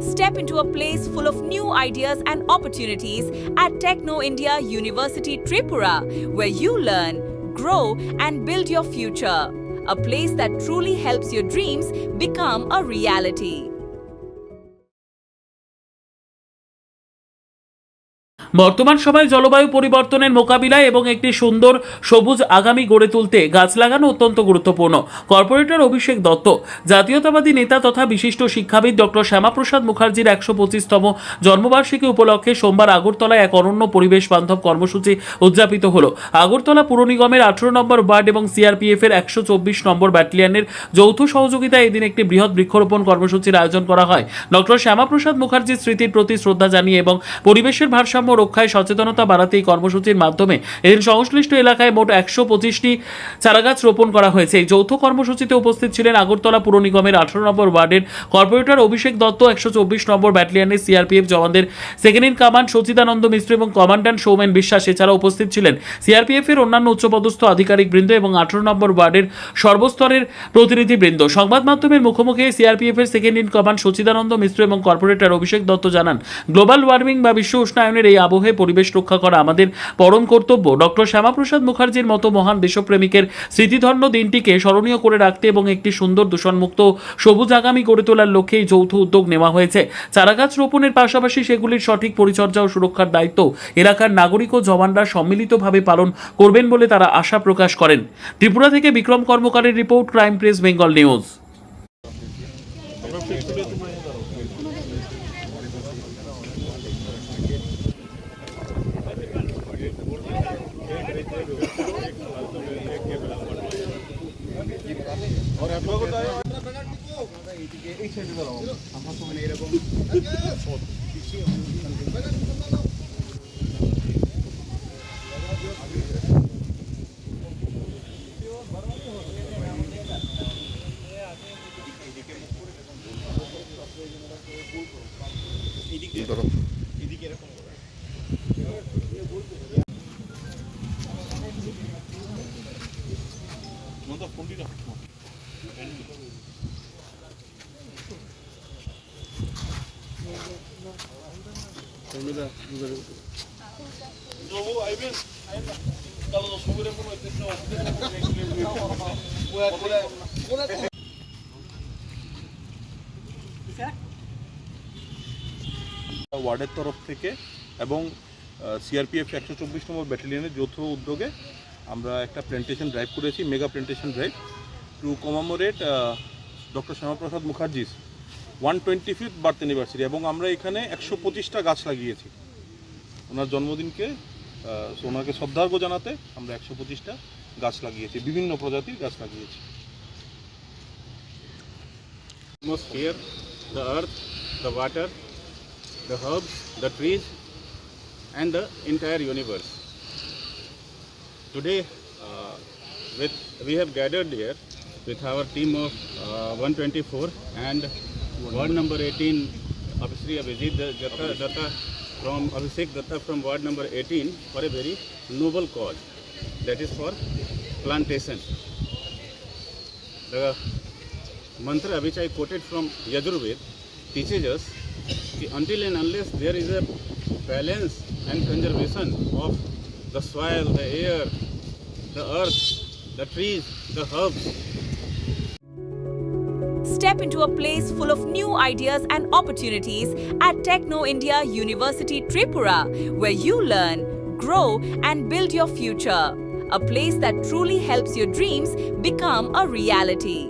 Step into a place full of new ideas and opportunities at Techno India University Tripura, where you learn, grow, and build your future. A place that truly helps your dreams become a reality. বর্তমান সময়ে জলবায়ু পরিবর্তনের মোকাবিলায় এবং একটি সুন্দর সবুজ আগামী গড়ে তুলতে গাছ লাগানো অত্যন্ত গুরুত্বপূর্ণ। কর্পোরেটর অভিষেক দত্ত জাতীয়তাবাদী নেতা তথা বিশিষ্ট শিক্ষাবিদ ডক্টর শ্যামাপ্রসাদ মুখার্জির ১২৫তম জন্মবার্ষিকী উপলক্ষে সোমবার আগরতলায় এক অনন্য পরিবেশ বান্ধব কর্মসূচি উদযাপিত হল। আগরতলা পুর নিগমের ১৮ নম্বর ওয়ার্ড এবং সিআরপিএফ এর ১২৪ নম্বর ব্যাটালিয়নের যৌথ সহযোগিতায় এদিন একটি বৃহৎ বৃক্ষরোপণ কর্মসূচির আয়োজন করা হয়। ডক্টর শ্যামাপ্রসাদ মুখার্জির স্মৃতির প্রতি শ্রদ্ধা জানিয়ে এবং পরিবেশের ভারসাম্য রক্ষায় সচেতনতা বাড়াতে এই কর্মসূচির মাধ্যমে এদিন সংশ্লিষ্ট এলাকায় মোট ১২৫টি চারাগাছ রোপণ করা হয়েছে। এই যৌথ কর্মসূচিতে উপস্থিত ছিলেন আগরতলা পুর নিগমের ১৮ নম্বর ওয়ার্ডের কর্পোরেটর অভিষেক দত্ত, ১২৪ নম্বর ব্যাটালিয়নের সিআরপিএফ জওয়ানদের সেকেন্ড ইন কমান্ড সচিদানন্দ মিশ্র এবং কমান্ড্যান্ট সৌমেন বিশ্বাস। এছাড়াও উপস্থিত ছিলেন সিআরপিএফ এর অন্যান্য উচ্চপদস্থ আধিকারিকবৃন্দ এবং ১৮ নম্বর ওয়ার্ডের সর্বস্তরের প্রতিনিধিবৃন্দ। সংবাদ মাধ্যমের মুখোমুখি সিআরপিএফ এর সেকেন্ড ইন কমান্ড সচিদানন্দ মিশ্র এবং কর্পোরেটর অভিষেক দত্ত জানান, গ্লোবাল ওয়ার্মিং বা বিশ্ব উষ্ণায়নের এই আবহে পরিবেশ রক্ষা করা আমাদের পরম কর্তব্য। ডক্টর শ্যামাপ্রসাদ মুখার্জির মতো মহান দেশপ্রেমিকের স্মৃতিধন্য দিনটিকে স্মরণীয় করে রাখতে এবং একটি সুন্দর দূষণমুক্ত সবুজ আগামী গড়ে তোলার লক্ষ্যে এই যৌথ উদ্যোগ নেওয়া হয়েছে। চারাগাছ রোপণের পাশাপাশি সেগুলির সঠিক পরিচর্যা ও সুরক্ষার দায়িত্ব এলাকার নাগরিক ও জওয়ানরা সম্মিলিতভাবে পালন করবেন বলে তারা আশা প্রকাশ করেন। ত্রিপুরা থেকে বিক্রম কর্মকারের report, crime press Bengal news. ওয়ার্ডের তরফ থেকে এবং সিআরপিএফ ১২৪ নম্বর ব্যাটালিয়নের যৌথ উদ্যোগে আমরা একটা প্ল্যান্টেশন ড্রাইভ করেছি, mega plantation drive to commemorate doctor Shyama Prasad মুখার্জির 125th বার্থ অ্যানিভার্সারি। এবং আমরা এখানে ১২৫টা গাছ লাগিয়েছি ওনার জন্মদিনকে, ওনাকে শ্রদ্ধার্ঘ জানাতে আমরা ১২৫টা গাছ লাগিয়েছি, বিভিন্ন প্রজাতির গাছ লাগিয়েছি। Atmosphere, the earth, the water, the herbs, the trees, and the entire universe. Today, we have gathered here with our team of 124 and ward number 18, Abhishek Datta from Abhishek Datta from ward number 18 for a very noble cause, that is for plantation. The mantra which I quoted from Yajurved teaches us that until and unless there is a balance and conservation of the soil, the air, the earth, the trees, the herbs. Step into a place full of new ideas and opportunities at Techno India University Tripura, where you learn, grow, and build your future. A place that truly helps your dreams become a reality.